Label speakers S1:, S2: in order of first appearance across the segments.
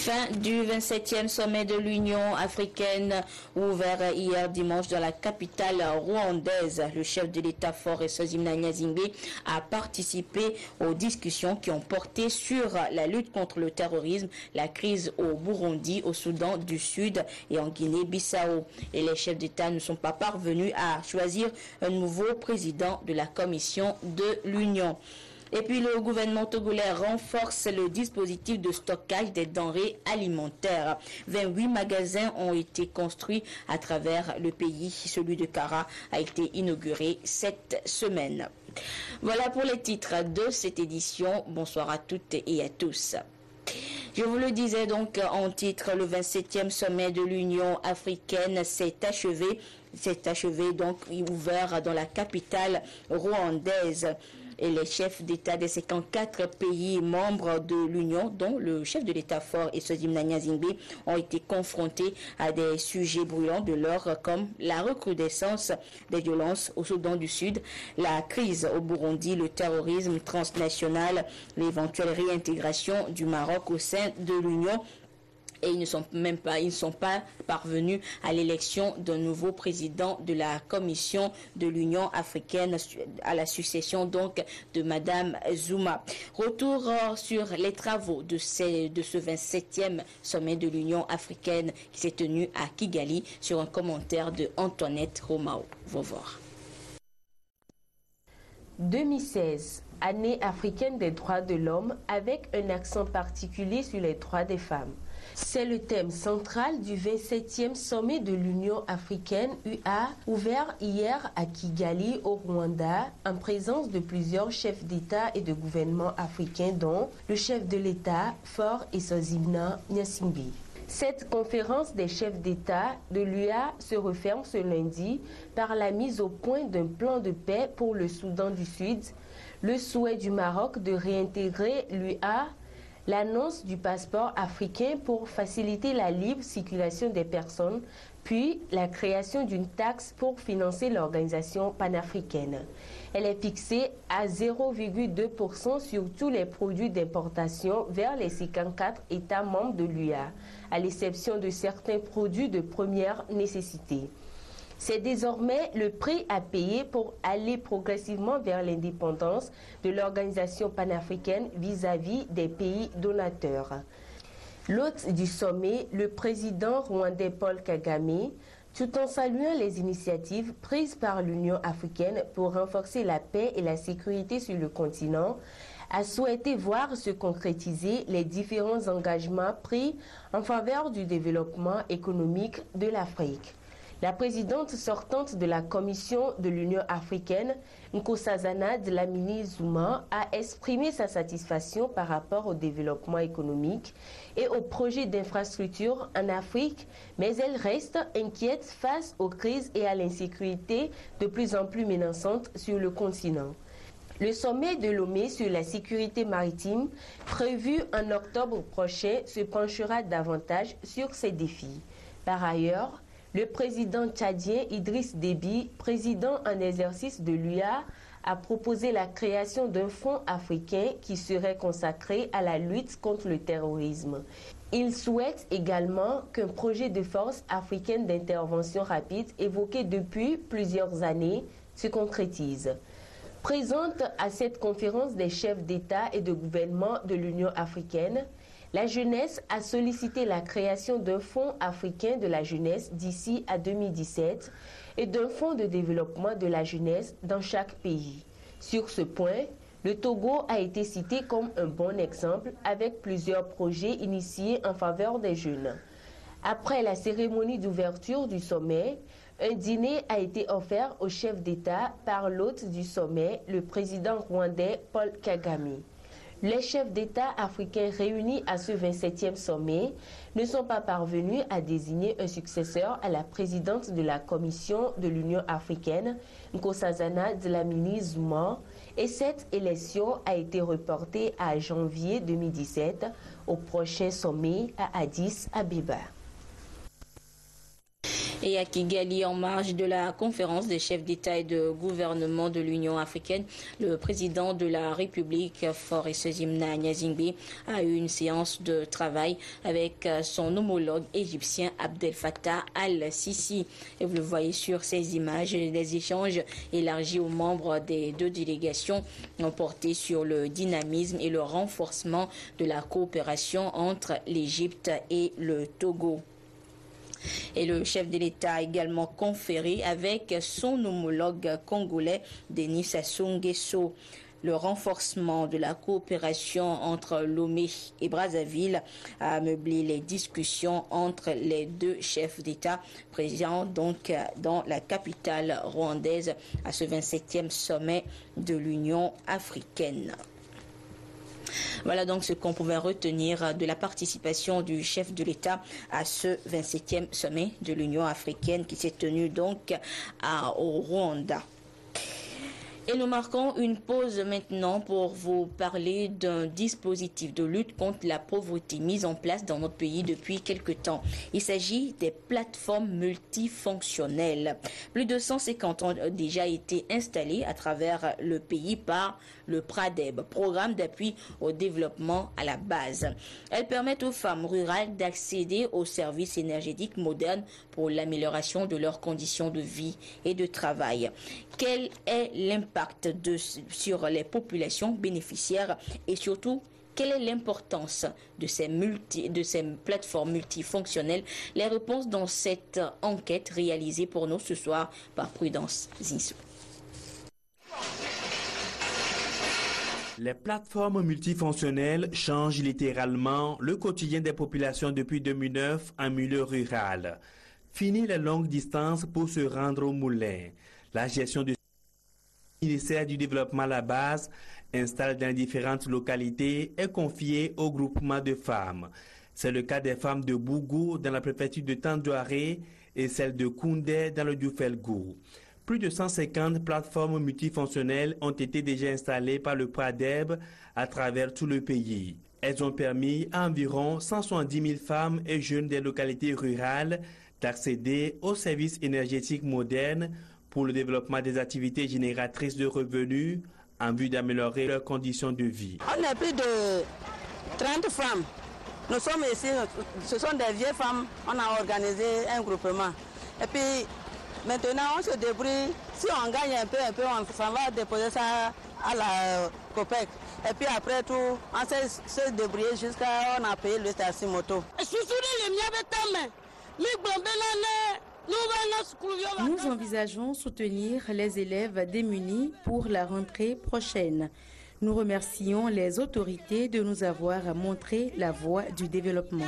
S1: Fin du 27e sommet de l'Union africaine ouvert hier dimanche dans la capitale rwandaise. Le chef de l'État Faure Eswazimana Nyasimbe a participé aux discussions qui ont porté sur la lutte contre le terrorisme, la crise au Burundi, au Soudan du Sud et en Guinée-Bissau. Et les chefs d'État ne sont pas parvenus à choisir un nouveau président de la Commission de l'Union. Et puis le gouvernement togolais renforce le dispositif de stockage des denrées alimentaires. 28 magasins ont été construits à travers le pays. Celui de Kara a été inauguré cette semaine. Voilà pour les titres de cette édition. Bonsoir à toutes et à tous. Je vous le disais donc en titre, le 27e sommet de l'Union africaine s'est achevé donc ouvert dans la capitale rwandaise. Et les chefs d'État des 54 pays membres de l'Union, dont le chef de l'État Faure Eswazimana Nyasimbe, ont été confrontés à des sujets brûlants de l'heure comme la recrudescence des violences au Soudan du Sud, la crise au Burundi, le terrorisme transnational, l'éventuelle réintégration du Maroc au sein de l'Union. Et ils ne sont pas parvenus à l'élection d'un nouveau président de la Commission de l'Union africaine à la succession donc de Madame Zuma. Retour sur les travaux de ce 27e sommet de l'Union africaine qui s'est tenu à Kigali sur un commentaire de Antoinette Romao. Voir.
S2: 2016, année africaine des droits de l'homme avec un accent particulier sur les droits des femmes. C'est le thème central du 27e sommet de l'Union africaine UA, ouvert hier à Kigali au Rwanda, en présence de plusieurs chefs d'État et de gouvernement africains dont le chef de l'État Faure Eswazimana Nyasimbe. Cette conférence des chefs d'État de l'UA se referme ce lundi par la mise au point d'un plan de paix pour le Soudan du Sud, le souhait du Maroc de réintégrer l'UA, l'annonce du passeport africain pour faciliter la libre circulation des personnes, puis la création d'une taxe pour financer l'organisation panafricaine. Elle est fixée à 0,2% sur tous les produits d'importation vers les 54 États membres de l'UA, à l'exception de certains produits de première nécessité. C'est désormais le prix à payer pour aller progressivement vers l'indépendance de l'organisation panafricaine vis-à-vis des pays donateurs. L'hôte du sommet, le président rwandais Paul Kagame, tout en saluant les initiatives prises par l'Union africaine pour renforcer la paix et la sécurité sur le continent, a souhaité voir se concrétiser les différents engagements pris en faveur du développement économique de l'Afrique. La présidente sortante de la Commission de l'Union africaine, Nkosazana Dlamini Zuma, a exprimé sa satisfaction par rapport au développement économique et aux projets d'infrastructure en Afrique, mais elle reste inquiète face aux crises et à l'insécurité de plus en plus menaçantes sur le continent. Le sommet de Lomé sur la sécurité maritime, prévu en octobre prochain, se penchera davantage sur ces défis. Par ailleurs, le président tchadien Idriss Déby, président en exercice de l'UA, a proposé la création d'un fonds africain qui serait consacré à la lutte contre le terrorisme. Il souhaite également qu'un projet de force africaine d'intervention rapide évoqué depuis plusieurs années se concrétise. Présente à cette conférence des chefs d'État et de gouvernement de l'Union africaine, la jeunesse a sollicité la création d'un fonds africain de la jeunesse d'ici à 2017 et d'un fonds de développement de la jeunesse dans chaque pays. Sur ce point, le Togo a été cité comme un bon exemple avec plusieurs projets initiés en faveur des jeunes. Après la cérémonie d'ouverture du sommet, un dîner a été offert au chef d'État par l'hôte du sommet, le président rwandais Paul Kagame. Les chefs d'État africains réunis à ce 27e sommet ne sont pas parvenus à désigner un successeur à la présidente de la Commission de l'Union africaine, Nkosazana Dlamini Zuma, et cette élection a été reportée à janvier 2017 au prochain sommet à Addis Abeba.
S1: Et à Kigali, en marge de la conférence des chefs d'État et de gouvernement de l'Union africaine, le président de la République, Faure Sezimna Nyazingbe, a eu une séance de travail avec son homologue égyptien Abdel Fattah al-Sisi. Et vous le voyez sur ces images, les échanges élargis aux membres des deux délégations ont porté sur le dynamisme et le renforcement de la coopération entre l'Égypte et le Togo. Et le chef de l'État a également conféré avec son homologue congolais Denis Sassou Nguesso. Le renforcement de la coopération entre Lomé et Brazzaville a meublé les discussions entre les deux chefs d'État présents donc dans la capitale rwandaise à ce 27e sommet de l'Union africaine. Voilà donc ce qu'on pouvait retenir de la participation du chef de l'État à ce 27e sommet de l'Union africaine qui s'est tenu donc au Rwanda. Et nous marquons une pause maintenant pour vous parler d'un dispositif de lutte contre la pauvreté mis en place dans notre pays depuis quelque temps. Il s'agit des plateformes multifonctionnelles. Plus de 150 ont déjà été installées à travers le pays par le PRADEB, Programme d'appui au développement à la base. Elles permettent aux femmes rurales d'accéder aux services énergétiques modernes pour l'amélioration de leurs conditions de vie et de travail. Quel est l'impact sur les populations bénéficiaires et surtout, quelle est l'importance de ces plateformes multifonctionnelles? Les réponses dans cette enquête réalisée pour nous ce soir par Prudence Zinsou.
S3: Les plateformes multifonctionnelles changent littéralement le quotidien des populations depuis 2009 en milieu rural. Fini les longues distances pour se rendre au moulin. La gestion du ministère du Développement à la base, installé dans différentes localités, est confiée au groupement de femmes. C'est le cas des femmes de Bougou dans la préfecture de Tandouaré et celle de Koundé dans le Dioufel-Gou. Plus de 150 plateformes multifonctionnelles ont été déjà installées par le PRADEB à travers tout le pays. Elles ont permis à environ 170 000 femmes et jeunes des localités rurales d'accéder aux services énergétiques modernes pour le développement des activités génératrices de revenus en vue d'améliorer leurs conditions de vie.
S4: On est plus de 30 femmes. Nous sommes ici, ce sont des vieilles femmes. On a organisé un groupement. Et puis maintenant, on se débrouille. Si on gagne un peu, on s'en va déposer ça à la COPEC. Et puis après tout, on s'est débrouillé jusqu'à on a payé le station moto.
S2: Nous envisageons soutenir les élèves démunis pour la rentrée prochaine. Nous remercions les autorités de nous avoir montré la voie du développement.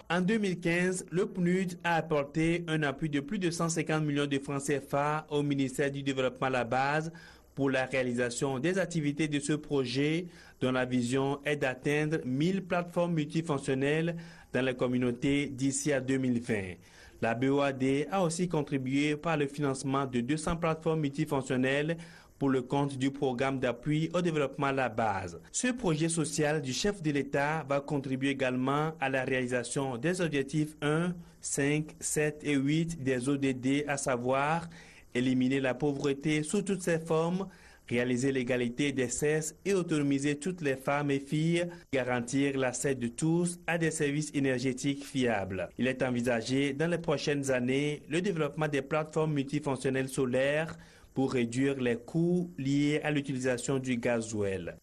S3: En 2015, le PNUD a apporté un appui de plus de 150 millions de francs CFA au ministère du Développement à la base pour la réalisation des activités de ce projet dont la vision est d'atteindre 1000 plateformes multifonctionnelles dans les communautés d'ici à 2020. La BOAD a aussi contribué par le financement de 200 plateformes multifonctionnelles pour le compte du programme d'appui au développement à la base. Ce projet social du chef de l'État va contribuer également à la réalisation des objectifs 1, 5, 7 et 8 des ODD, à savoir éliminer la pauvreté sous toutes ses formes, réaliser l'égalité des sexes et autonomiser toutes les femmes et filles, garantir l'accès de tous à des services énergétiques fiables. Il est envisagé dans les prochaines années le développement des plateformes multifonctionnelles solaires pour réduire les coûts liés à l'utilisation du gasoil.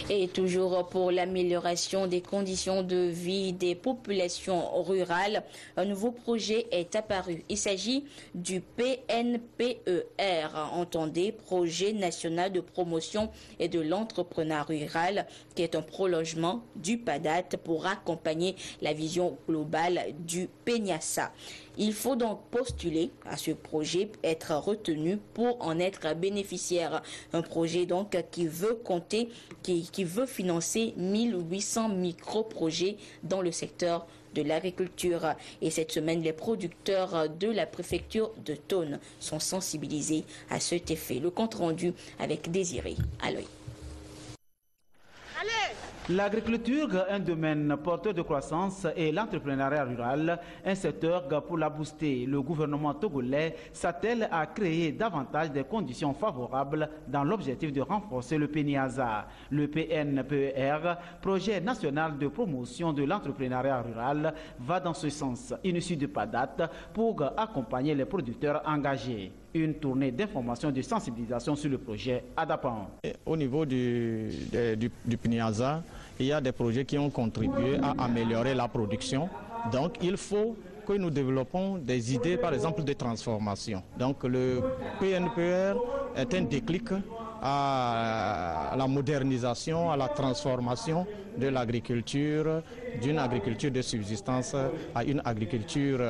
S1: Et toujours pour l'amélioration des conditions de vie des populations rurales, un nouveau projet est apparu. Il s'agit du PNPER, entendez, Projet national de promotion et de l'entrepreneuriat rural, qui est un prolongement du PADAT pour accompagner la vision globale du PENIASA. Il faut donc postuler à ce projet, être retenu pour en être bénéficiaire. Un projet donc qui veut qui veut financer 1800 micro-projets dans le secteur de l'agriculture. Et cette semaine, les producteurs de la préfecture de Thônes sont sensibilisés à cet effet. Le compte rendu avec Désiré Aloy.
S5: L'agriculture, un domaine porteur de croissance, et l'entrepreneuriat rural, un secteur pour la booster. Le gouvernement togolais s'attelle à créer davantage de conditions favorables dans l'objectif de renforcer le PNIASA. Le PNPER, projet national de promotion de l'entrepreneuriat rural, va dans ce sens. Une issue de PADAT pour accompagner les producteurs engagés. Une tournée d'information et de sensibilisation sur le projet à Dapan.
S6: Au niveau du PNIASA, il y a des projets qui ont contribué à améliorer la production. Donc il faut que nous développons des idées, par exemple, de transformation. Donc le PNPR est un déclic à la modernisation, à la transformation de l'agriculture, d'une agriculture de subsistance à une agriculture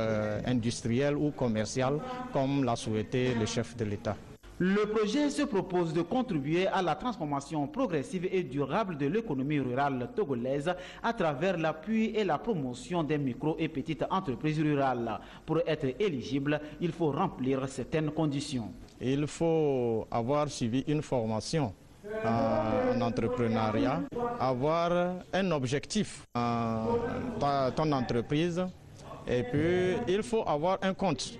S6: industrielle ou commerciale, comme l'a souhaité le chef de l'État.
S5: Le projet se propose de contribuer à la transformation progressive et durable de l'économie rurale togolaise à travers l'appui et la promotion des micro et petites entreprises rurales. Pour être éligible, il faut remplir certaines conditions.
S6: Il faut avoir suivi une formation en entrepreneuriat, avoir un objectif dans ton entreprise, et puis il faut avoir un compte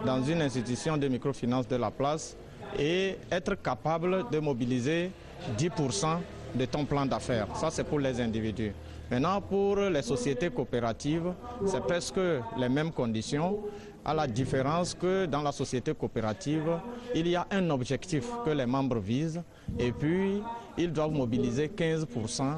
S6: dans une institution de microfinance de la place et être capable de mobiliser 10% de ton plan d'affaires. Ça, c'est pour les individus. Maintenant, pour les sociétés coopératives, c'est presque les mêmes conditions, à la différence que dans la société coopérative, il y a un objectif que les membres visent et puis ils doivent mobiliser 15%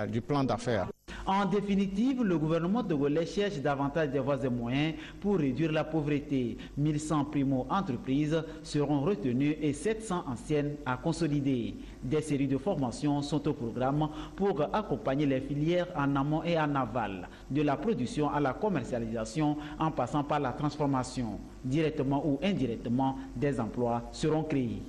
S6: du plan d'affaires.
S5: En définitive, le gouvernement togolais cherche davantage de voies et moyens pour réduire la pauvreté. 1100 primo-entreprises seront retenues et 700 anciennes à consolider. Des séries de formations sont au programme pour accompagner les filières en amont et en aval, de la production à la commercialisation en passant par la transformation. Directement ou indirectement, des emplois seront créés.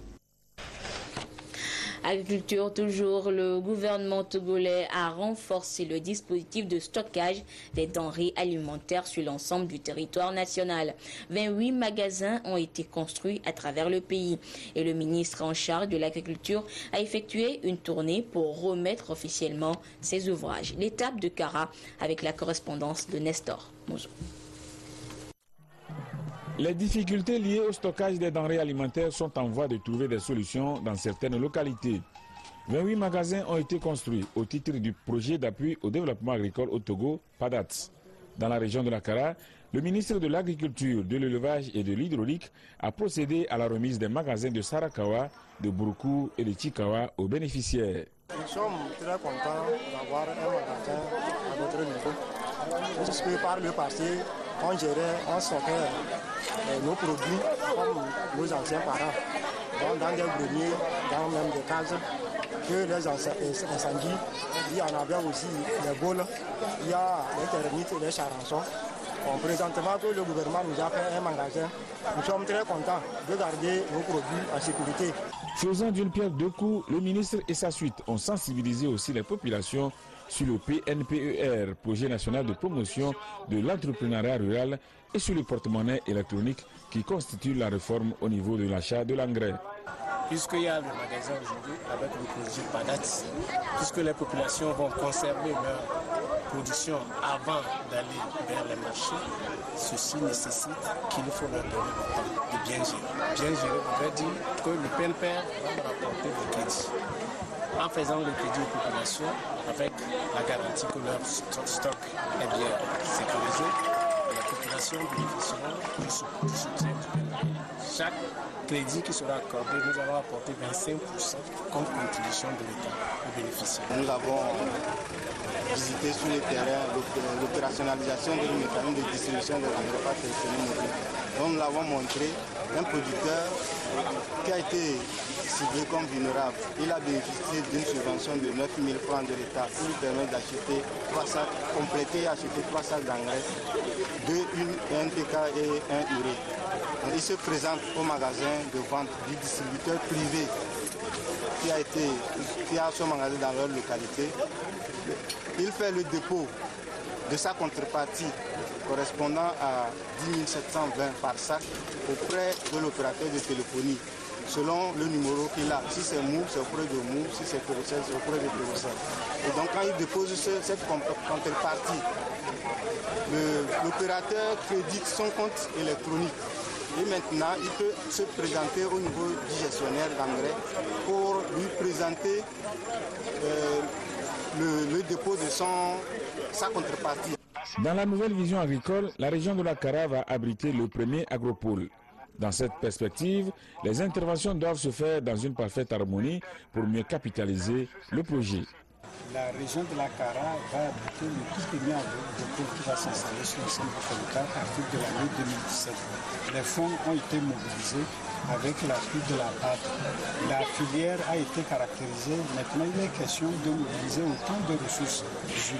S1: Agriculture toujours, le gouvernement togolais a renforcé le dispositif de stockage des denrées alimentaires sur l'ensemble du territoire national. 28 magasins ont été construits à travers le pays et le ministre en charge de l'agriculture a effectué une tournée pour remettre officiellement ces ouvrages. L'étape de Kara avec la correspondance de Nestor Mozo.
S7: Les difficultés liées au stockage des denrées alimentaires sont en voie de trouver des solutions dans certaines localités. 28 magasins ont été construits au titre du projet d'appui au développement agricole au Togo, PADAT. Dans la région de la Kara, le ministre de l'Agriculture, de l'Élevage et de l'Hydraulique a procédé à la remise des magasins de Sarakawa, de Buruku et de Chikawa aux bénéficiaires.
S8: Nous sommes très contents d'avoir un magasin à notre niveau. Puisque par le passé, on stockait nos produits comme nos anciens parents, dans des greniers, dans même des cases, que les incendies, il y en avait aussi les bols, il y a les termites et les charançons. Présentement, que le gouvernement nous a fait un magasin, nous sommes très contents de garder nos produits en sécurité.
S7: Faisant d'une pierre deux coups, le ministre et sa suite ont sensibilisé aussi les populations sur le PNPER, projet national de promotion de l'entrepreneuriat rural, et sur le porte-monnaie électronique qui constitue la réforme au niveau de l'achat de l'engrais.
S9: Puisqu'il y a le magasin aujourd'hui avec le projet PADAT, puisque les populations vont conserver leur production avant d'aller vers les marchés, ceci nécessite qu'il faut leur donner le temps de bien gérer. Bien gérer veut dire que le PNPR va rapporter le crédit. En faisant le crédit aux populations, avec la garantie que leur stock est bien sécurisé, les populations bénéficieront du soutien du PNPR. Chaque crédit qui sera accordé, nous allons apporter 25% comme contribution de l'État aux bénéficiaires.
S10: Nous avons visité sur le terrain l'opérationnalisation du mécanisme de distribution de l'engrais par téléphonie mobile. Donc nous l'avons montré, un producteur qui a été ciblé comme vulnérable, il a bénéficié d'une subvention de 9 000 francs de l'État qui lui permet d'acheter 3 sacs, compléter et acheter 3 sacs d'engrais, 2 NPK et 1 urée. Il se présente au magasin de vente du distributeur privé qui a son magasin dans leur localité. Il fait le dépôt de sa contrepartie correspondant à 10 720 par sac auprès de l'opérateur de téléphonie selon le numéro qu'il a. Si c'est mou, c'est auprès de mou. Si c'est Pérocel, c'est auprès de Pérocel. Et donc quand il dépose cette contrepartie, l'opérateur crédite son compte électronique. Et maintenant, il peut se présenter au niveau du gestionnaire d'engrais pour lui présenter le dépôt de sa contrepartie.
S7: Dans la nouvelle vision agricole, la région de la Kara va abriter le premier agropôle. Dans cette perspective, les interventions doivent se faire dans une parfaite harmonie pour mieux capitaliser le projet.
S11: La région de la Kara va abriter le tout premier agropôle qui va s'installer sur le centre du territoire à partir de l'année 2017. Les fonds ont été mobilisés avec l'appui de la BAD. La filière a été caractérisée. Maintenant, il est question de mobiliser autant de ressources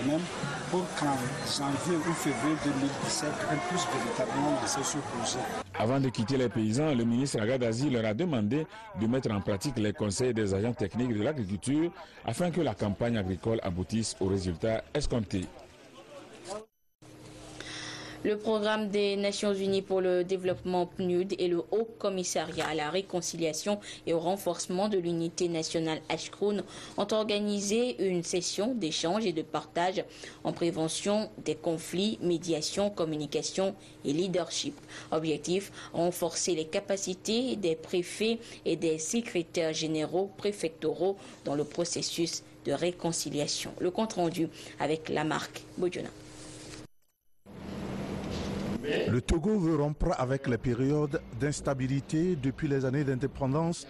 S11: humaines pour qu'en janvier ou février 2017, on puisse véritablement lancer ce projet.
S7: Avant de quitter les paysans, le ministre Agadazi leur a demandé de mettre en pratique les conseils des agents techniques de l'agriculture afin que la campagne agricole aboutisse aux résultats escomptés.
S1: Le programme des Nations Unies pour le développement PNUD et le Haut Commissariat à la réconciliation et au renforcement de l'unité nationale Ashkroun ont organisé une session d'échange et de partage en prévention des conflits, médiation, communication et leadership. Objectif, renforcer les capacités des préfets et des secrétaires généraux préfectoraux dans le processus de réconciliation. Le compte rendu avec Lamarck Bodjona.
S12: Le Togo veut rompre avec les périodes d'instabilité depuis les années d'indépendance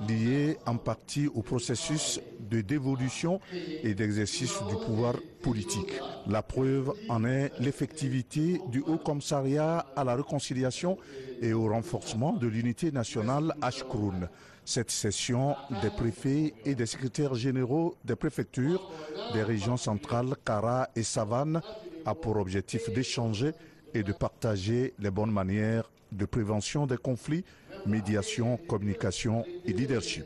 S12: liées en partie au processus de dévolution et d'exercice du pouvoir politique. La preuve en est l'effectivité du Haut Commissariat à la réconciliation et au renforcement de l'unité nationale Ashkroun. Cette session des préfets et des secrétaires généraux des préfectures des régions centrales Kara et Savane a pour objectif d'échanger et de partager les bonnes manières de prévention des conflits, médiation, communication et leadership.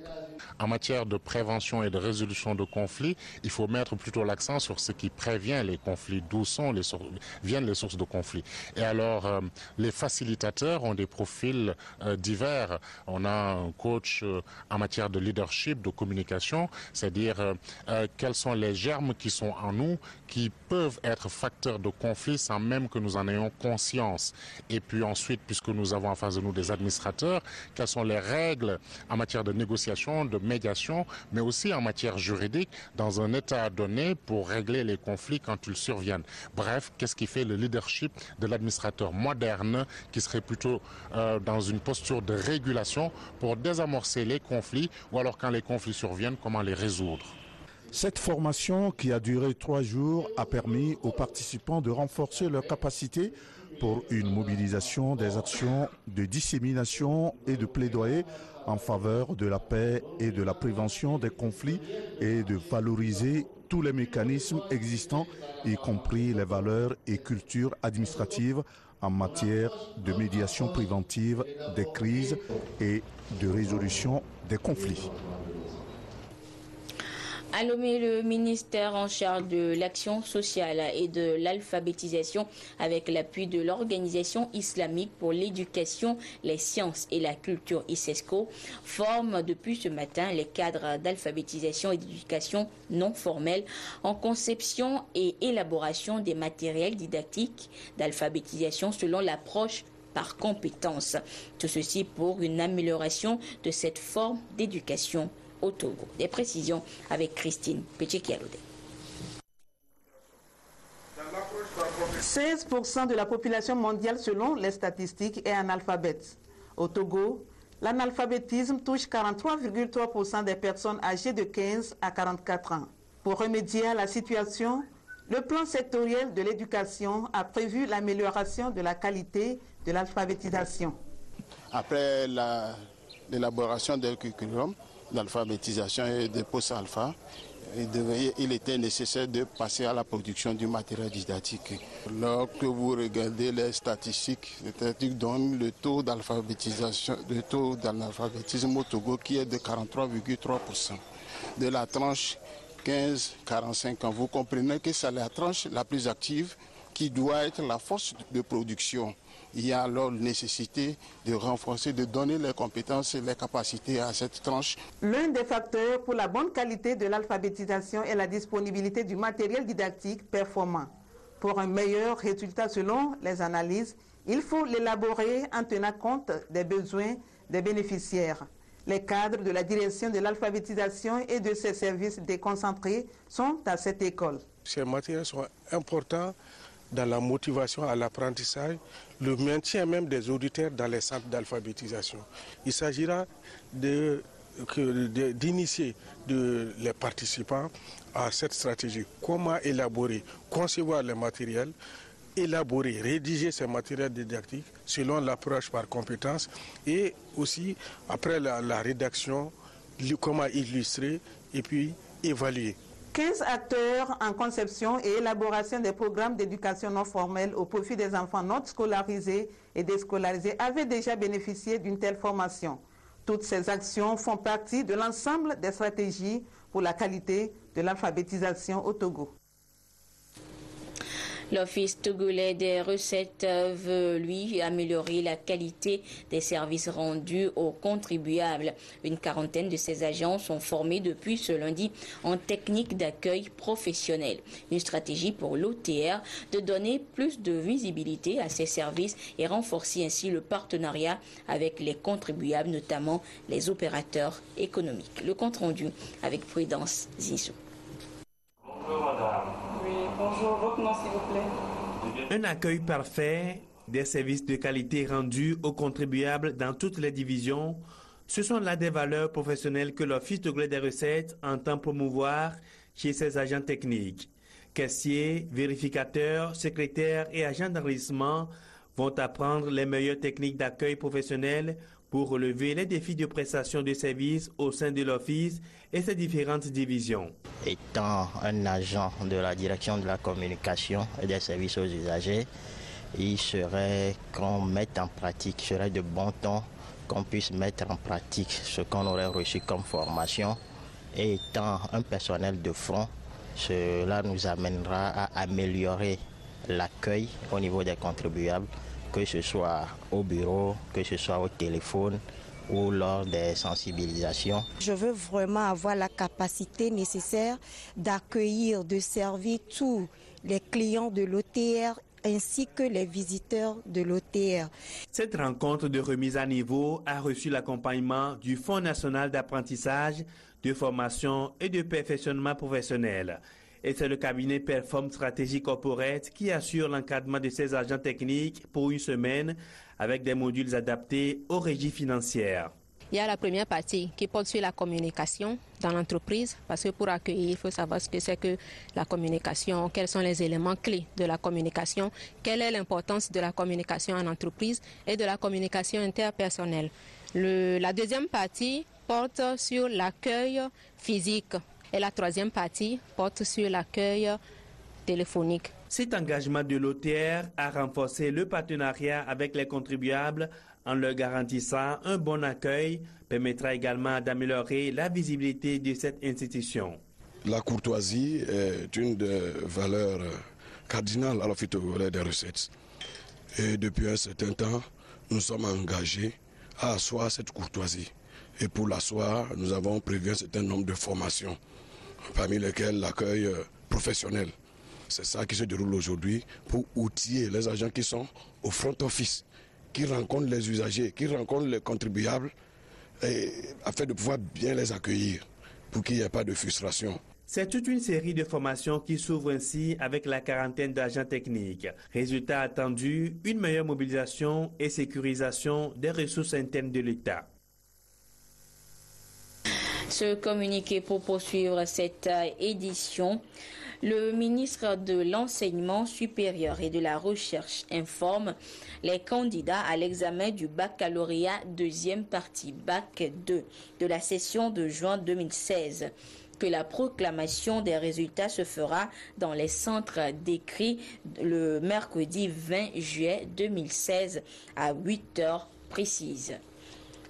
S13: En matière de prévention et de résolution de conflits, il faut mettre plutôt l'accent sur ce qui prévient les conflits, d'où viennent les sources de conflits. Et alors, les facilitateurs ont des profils divers. On a un coach en matière de leadership, de communication, c'est-à-dire quels sont les germes qui sont en nous, qui peuvent être facteurs de conflits sans même que nous en ayons conscience. Et puis ensuite, puisque nous avons en face de nous des administrateurs, quelles sont les règles en matière de négociation, de médiation, mais aussi en matière juridique, dans un état donné pour régler les conflits quand ils surviennent. Bref, qu'est-ce qui fait le leadership de l'administrateur moderne qui serait plutôt dans une posture de régulation pour désamorcer les conflits ou alors quand les conflits surviennent, comment les résoudre?
S12: Cette formation qui a duré 3 jours a permis aux participants de renforcer leurs capacités pour une mobilisation des actions de dissémination et de plaidoyer en faveur de la paix et de la prévention des conflits et de valoriser tous les mécanismes existants, y compris les valeurs et cultures administratives en matière de médiation préventive des crises et de résolution des conflits.
S1: À Lomé, le ministère en charge de l'action sociale et de l'alphabétisation, avec l'appui de l'Organisation islamique pour l'éducation, les sciences et la culture ISESCO, forme depuis ce matin les cadres d'alphabétisation et d'éducation non formelle en conception et élaboration des matériels didactiques d'alphabétisation selon l'approche par compétences. Tout ceci pour une amélioration de cette forme d'éducation au Togo. Des précisions avec Christine Péché-Kialoudé.
S14: 16% de la population mondiale selon les statistiques est analphabète. Au Togo, l'analphabétisme touche 43,3% des personnes âgées de 15 à 44 ans. Pour remédier à la situation, le plan sectoriel de l'éducation a prévu l'amélioration de la qualité de l'alphabétisation.
S10: Après l'élaboration d'un curriculum d'alphabétisation et de post-alpha, il était nécessaire de passer à la production du matériel didactique. Lorsque vous regardez les statistiques donnent le taux d'alphabétisation, le taux d'analphabétisme au Togo qui est de 43,3%. De la tranche 15-45 ans, vous comprenez que c'est la tranche la plus active qui doit être la force de production. Il y a alors nécessité de renforcer, de donner les compétences et les capacités à cette tranche.
S14: L'un des facteurs pour la bonne qualité de l'alphabétisation est la disponibilité du matériel didactique performant. Pour un meilleur résultat selon les analyses, il faut l'élaborer en tenant compte des besoins des bénéficiaires. Les cadres de la direction de l'alphabétisation et de ses services déconcentrés sont à cette école.
S15: Ces matériels sont importants dans la motivation à l'apprentissage, le maintien même des auditeurs dans les centres d'alphabétisation. Il s'agira d'initier les participants à cette stratégie. Comment élaborer, concevoir les matériels, élaborer, rédiger ces matériels didactiques selon l'approche par compétence et aussi après la rédaction, comment illustrer et puis évaluer.
S14: 15 acteurs en conception et élaboration des programmes d'éducation non formelle au profit des enfants non scolarisés et déscolarisés avaient déjà bénéficié d'une telle formation. Toutes ces actions font partie de l'ensemble des stratégies pour la qualité de l'alphabétisation au Togo.
S1: L'Office togolais des recettes veut, lui, améliorer la qualité des services rendus aux contribuables. Une quarantaine de ses agents sont formés depuis ce lundi en technique d'accueil professionnel. Une stratégie pour l'OTR de donner plus de visibilité à ces services et renforcer ainsi le partenariat avec les contribuables, notamment les opérateurs économiques. Le compte rendu avec Prudence Zizou.
S16: Bonjour madame. Bonjour, votre nom s'il vous plaît.
S3: Un accueil parfait, des services de qualité rendus aux contribuables dans toutes les divisions, ce sont là des valeurs professionnelles que l'Office togolais des recettes entend promouvoir chez ses agents techniques. Caissiers, vérificateurs, secrétaires et agents d'enregistrement vont apprendre les meilleures techniques d'accueil professionnel pour relever les défis de prestation de services au sein de l'Office et ses différentes divisions.
S17: Étant un agent de la direction de la communication et des services aux usagers, il serait qu'on mette en pratique, il serait de bon ton qu'on puisse mettre en pratique ce qu'on aurait reçu comme formation. Et étant un personnel de front, cela nous amènera à améliorer l'accueil au niveau des contribuables, que ce soit au bureau, que ce soit au téléphone ou lors des sensibilisations.
S18: Je veux vraiment avoir la capacité nécessaire d'accueillir, de servir tous les clients de l'OTR ainsi que les visiteurs de l'OTR.
S3: Cette rencontre de remise à niveau a reçu l'accompagnement du Fonds national d'apprentissage, de formation et de perfectionnement professionnel. Et c'est le cabinet Perform Stratégie Corporate qui assure l'encadrement de ses agents techniques pour une semaine avec des modules adaptés aux régies financières.
S19: Il y a la première partie qui porte sur la communication dans l'entreprise, parce que pour accueillir, il faut savoir ce que c'est que la communication, quels sont les éléments clés de la communication, quelle est l'importance de la communication en entreprise et de la communication interpersonnelle. La deuxième partie porte sur l'accueil physique et la troisième partie porte sur l'accueil téléphonique.
S3: Cet engagement de l'OTR a renforcé le partenariat avec les contribuables en leur garantissant un bon accueil, permettra également d'améliorer la visibilité de cette institution.
S20: La courtoisie est une des valeurs cardinales à l'Office togolais des recettes. Et depuis un certain temps, nous sommes engagés à asseoir cette courtoisie. Et pour l'asseoir, nous avons prévu un certain nombre de formations, parmi lesquelles l'accueil professionnel. C'est ça qui se déroule aujourd'hui pour outiller les agents qui sont au front office, qui rencontrent les usagers, qui rencontrent les contribuables, afin de pouvoir bien les accueillir, pour qu'il n'y ait pas de frustration.
S3: C'est toute une série de formations qui s'ouvrent ainsi avec la quarantaine d'agents techniques. Résultat attendu, une meilleure mobilisation et sécurisation des ressources internes de l'État.
S1: Ce communiqué pour poursuivre cette édition, le ministre de l'Enseignement supérieur et de la Recherche informe les candidats à l'examen du baccalauréat deuxième partie, Bac 2, de la session de juin 2016, que la proclamation des résultats se fera dans les centres décrits le mercredi 20 juillet 2016 à 8 heures précises.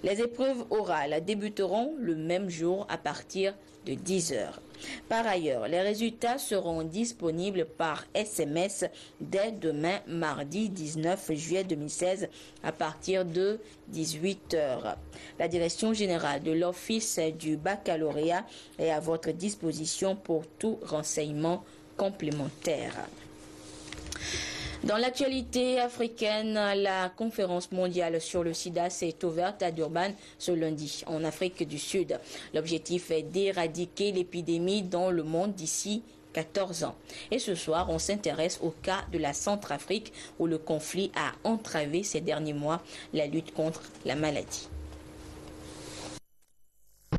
S1: Les épreuves orales débuteront le même jour à partir de 10 h. Par ailleurs, les résultats seront disponibles par SMS dès demain, mardi 19 juillet 2016, à partir de 18 h. La direction générale de l'Office du baccalauréat est à votre disposition pour tout renseignement complémentaire. Dans l'actualité africaine, la conférence mondiale sur le sida s'est ouverte à Durban ce lundi, en Afrique du Sud. L'objectif est d'éradiquer l'épidémie dans le monde d'ici 14 ans. Et ce soir, on s'intéresse au cas de la Centrafrique où le conflit a entravé ces derniers mois la lutte contre la maladie.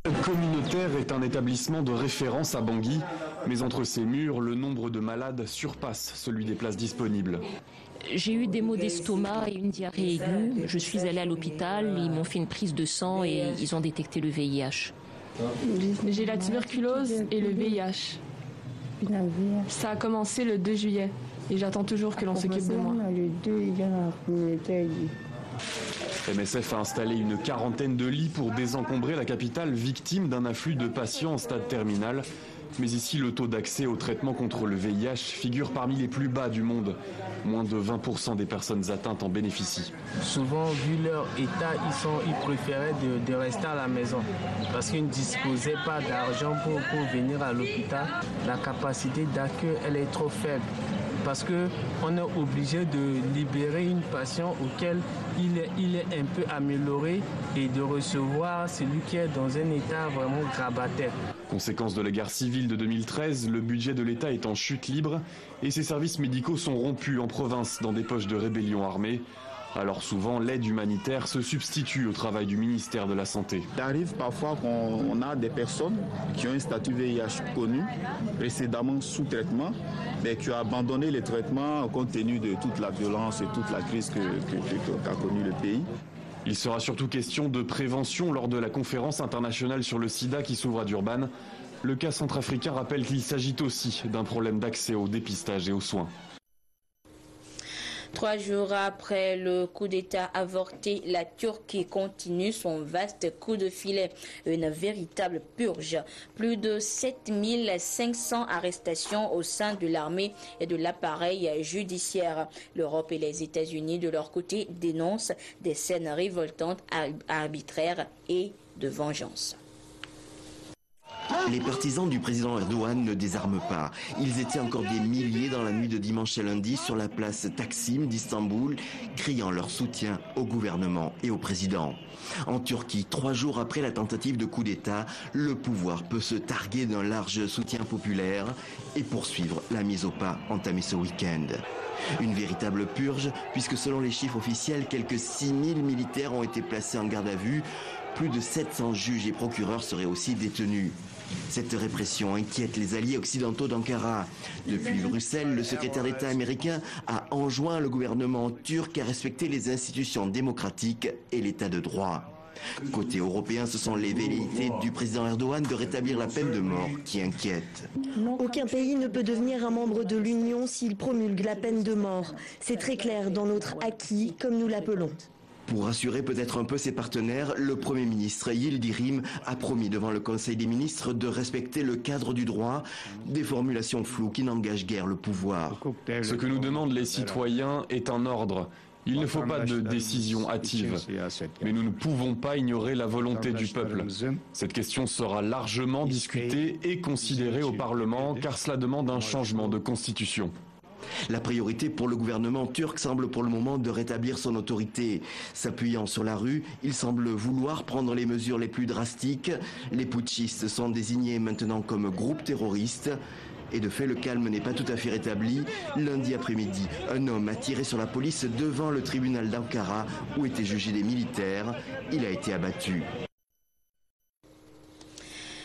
S21: Le communautaire est un établissement de référence à Bangui, mais entre ses murs, le nombre de malades surpasse celui des places disponibles.
S22: J'ai eu des maux d'estomac et une diarrhée aiguë. Je suis allée à l'hôpital, ils m'ont fait une prise de sang et ils ont détecté le VIH.
S23: J'ai la tuberculose et le VIH. Ça a commencé le 2 juillet et j'attends toujours que l'on s'occupe de moi.
S21: MSF a installé une quarantaine de lits pour désencombrer la capitale victime d'un afflux de patients en stade terminal. Mais ici, le taux d'accès au traitement contre le VIH figure parmi les plus bas du monde. Moins de 20% des personnes atteintes en bénéficient.
S24: Souvent, vu leur état, ils préféraient de rester à la maison parce qu'ils ne disposaient pas d'argent pour venir à l'hôpital. La capacité d'accueil, elle est trop faible. Parce qu'on est obligé de libérer une patiente auquel il est un peu amélioré et de recevoir celui qui est dans un état vraiment grabataire.
S21: Conséquence de la guerre civile de 2013, le budget de l'État est en chute libre et ses services médicaux sont rompus en province dans des poches de rébellion armée. Alors souvent, l'aide humanitaire se substitue au travail du ministère de la Santé.
S25: Il arrive parfois qu'on a des personnes qui ont un statut VIH connu, précédemment sous traitement, mais qui ont abandonné les traitements compte tenu de toute la violence et toute la crise qu'a connue le pays.
S21: Il sera surtout question de prévention lors de la conférence internationale sur le sida qui s'ouvre à Durban. Le cas centrafricain rappelle qu'il s'agit aussi d'un problème d'accès au dépistage et aux soins.
S1: 3 jours après le coup d'État avorté, la Turquie continue son vaste coup de filet, une véritable purge. Plus de 7500 arrestations au sein de l'armée et de l'appareil judiciaire. L'Europe et les États-Unis, de leur côté, dénoncent des scènes révoltantes, arbitraires et de vengeance.
S26: Les partisans du président Erdogan ne désarment pas. Ils étaient encore des milliers dans la nuit de dimanche à lundi sur la place Taksim d'Istanbul, criant leur soutien au gouvernement et au président. En Turquie, 3 jours après la tentative de coup d'État, le pouvoir peut se targuer d'un large soutien populaire et poursuivre la mise au pas entamée ce week-end. Une véritable purge, puisque selon les chiffres officiels, quelques 6000 militaires ont été placés en garde à vue. Plus de 700 juges et procureurs seraient aussi détenus. Cette répression inquiète les alliés occidentaux d'Ankara. Depuis Bruxelles, le secrétaire d'État américain a enjoint le gouvernement turc à respecter les institutions démocratiques et l'état de droit. Côté européen, ce sont les velléités du président Erdogan de rétablir la peine de mort qui inquiètent.
S27: Aucun pays ne peut devenir un membre de l'Union s'il promulgue la peine de mort. C'est très clair dans notre acquis, comme nous l'appelons.
S26: Pour rassurer peut-être un peu ses partenaires, le Premier ministre Yildirim a promis devant le Conseil des ministres de respecter le cadre du droit, des formulations floues qui n'engagent guère le pouvoir.
S21: Ce que nous demandent les citoyens est un ordre. Il ne faut pas de décision hâtive, mais nous ne pouvons pas ignorer la volonté du peuple. Cette question sera largement discutée et considérée au Parlement car cela demande un changement de constitution.
S26: La priorité pour le gouvernement turc semble pour le moment de rétablir son autorité. S'appuyant sur la rue, il semble vouloir prendre les mesures les plus drastiques. Les putschistes sont désignés maintenant comme groupe terroriste. Et de fait, le calme n'est pas tout à fait rétabli. Lundi après-midi, un homme a tiré sur la police devant le tribunal d'Ankara où étaient jugés des militaires. Il a été abattu.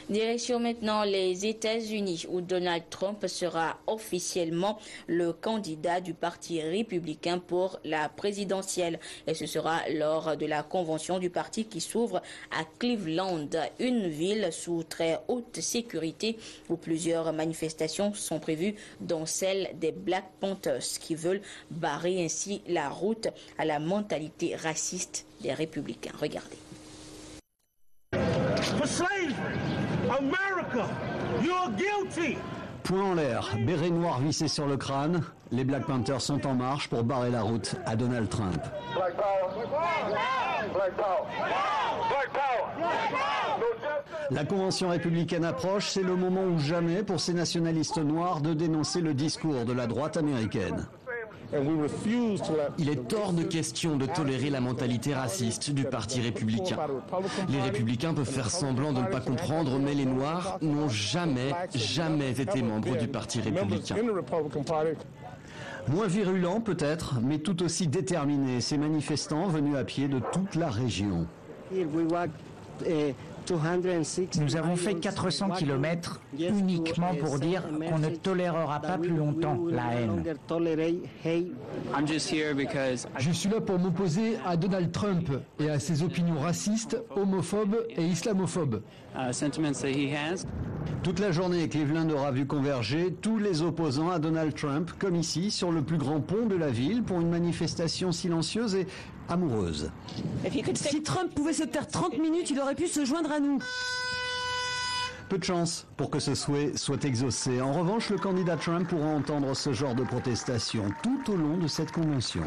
S1: Direction maintenant les États-Unis où Donald Trump sera officiellement le candidat du Parti républicain pour la présidentielle. Et ce sera lors de la convention du parti qui s'ouvre à Cleveland, une ville sous très haute sécurité où plusieurs manifestations sont prévues, dont celle des Black Panthers qui veulent barrer ainsi la route à la mentalité raciste des républicains. Regardez.
S2: for slavery. America, you're guilty.
S4: Point en l'air, béret noir vissé sur le crâne, les Black Panthers sont en marche pour barrer la route à Donald Trump.
S5: Black power. Black power. Black power. Black power.
S4: La convention républicaine approche, c'est le moment ou jamais pour ces nationalistes noirs de dénoncer le discours de la droite américaine.
S6: Il est hors de question de tolérer la mentalité raciste du Parti républicain. Les républicains peuvent faire semblant de ne pas comprendre, mais les Noirs n'ont jamais été membres du Parti républicain.
S4: Moins virulents peut-être, mais tout aussi déterminés, ces manifestants venus à pied de toute la région.
S8: Nous avons fait 400 km uniquement pour dire qu'on ne tolérera pas plus longtemps la haine.
S9: Je suis là pour m'opposer à Donald Trump et à ses opinions racistes, homophobes et islamophobes.
S4: Toute la journée, Cleveland aura vu converger tous les opposants à Donald Trump, comme ici, sur le plus grand pont de la ville, pour une manifestation silencieuse et amoureuse.
S11: Si Trump pouvait se taire 30 minutes, il aurait pu se joindre à nous.
S4: Peu de chance pour que ce souhait soit exaucé. En revanche, le candidat Trump pourra entendre ce genre de protestation tout au long de cette convention.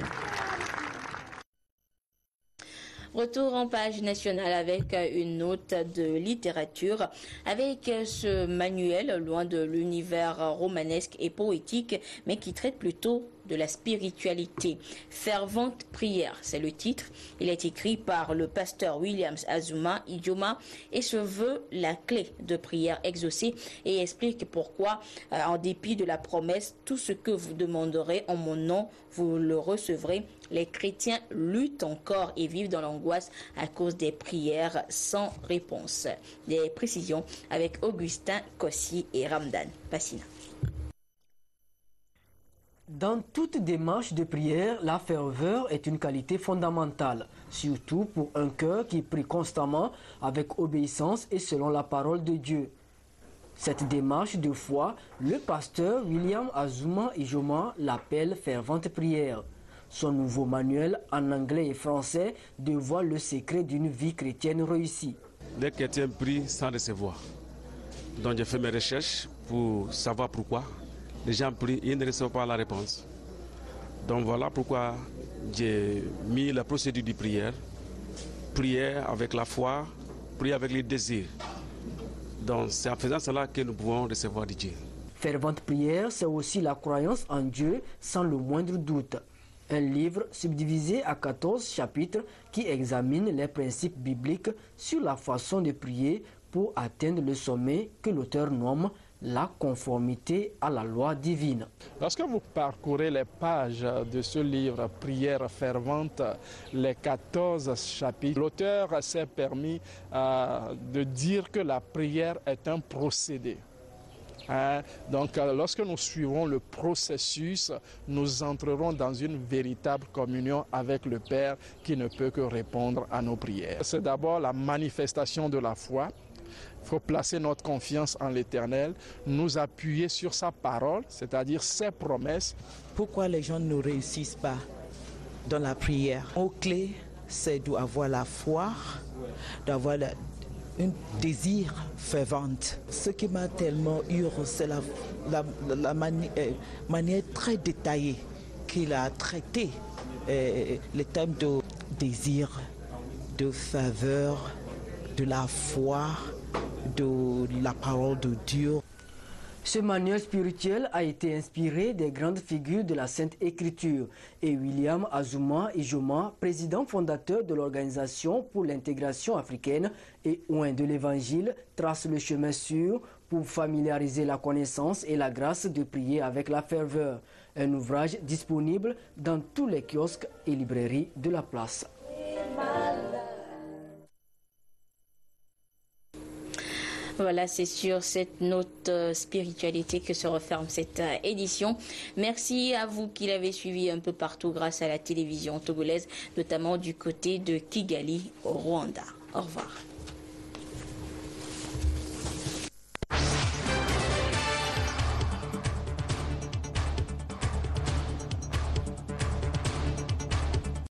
S1: Retour en page nationale avec une note de littérature avec ce manuel loin de l'univers romanesque et poétique mais qui traite plutôt de la spiritualité. Fervente prière, c'est le titre. Il est écrit par le pasteur Williams Azuma Ijoma et se veut la clé de prière exaucée et explique pourquoi, en dépit de la promesse, tout ce que vous demanderez en mon nom, vous le recevrez. Les chrétiens luttent encore et vivent dans l'angoisse à cause des prières sans réponse. Des précisions avec Augustin Kossi et Ramdan Passina.
S28: Dans toute démarche de prière, la ferveur est une qualité fondamentale, surtout pour un cœur qui prie constamment avec obéissance et selon la parole de Dieu. Cette démarche de foi, le pasteur William Azuma Ijoma l'appelle fervente prière. Son nouveau manuel en anglais et français dévoile le secret d'une vie chrétienne réussie.
S29: Les chrétiens prient sans recevoir. Donc j'ai fait mes recherches pour savoir pourquoi. Les gens prient et ils ne reçoivent pas la réponse. Donc voilà pourquoi j'ai mis la procédure de prière. Prière avec la foi, prière avec les désirs. Donc c'est en faisant cela que nous pouvons recevoir de Dieu.
S28: Fervente prière, c'est aussi la croyance en Dieu sans le moindre doute. Un livre subdivisé à 14 chapitres qui examine les principes bibliques sur la façon de prier pour atteindre le sommet que l'auteur nomme la conformité à la loi divine.
S15: Lorsque vous parcourez les pages de ce livre, Prière fervente, les 14 chapitres, l'auteur s'est permis de dire que la prière est un procédé. Donc lorsque nous suivrons le processus, nous entrerons dans une véritable communion avec le Père qui ne peut que répondre à nos prières. C'est d'abord la manifestation de la foi. Il faut placer notre confiance en l'Éternel, nous appuyer sur sa parole, c'est-à-dire ses promesses.
S30: Pourquoi les gens ne réussissent pas dans la prière? Au clé, c'est d'avoir la foi, d'avoir un désir fervent. Ce qui m'a tellement eu, c'est la manière très détaillée qu'il a traité les thèmes de désir, de faveur, de la foi, de la parole de Dieu.
S28: Ce manuel spirituel a été inspiré des grandes figures de la Sainte Écriture et William Azuma Ijoma, président fondateur de l'Organisation pour l'intégration africaine et oint de l'Évangile, trace le chemin sûr pour familiariser la connaissance et la grâce de prier avec la ferveur. Un ouvrage disponible dans tous les kiosques et librairies de la place.
S1: Voilà, c'est sur cette note spiritualité que se referme cette édition. Merci à vous qui l'avez suivi un peu partout grâce à la télévision togolaise, notamment du côté de Kigali, au Rwanda. Au revoir.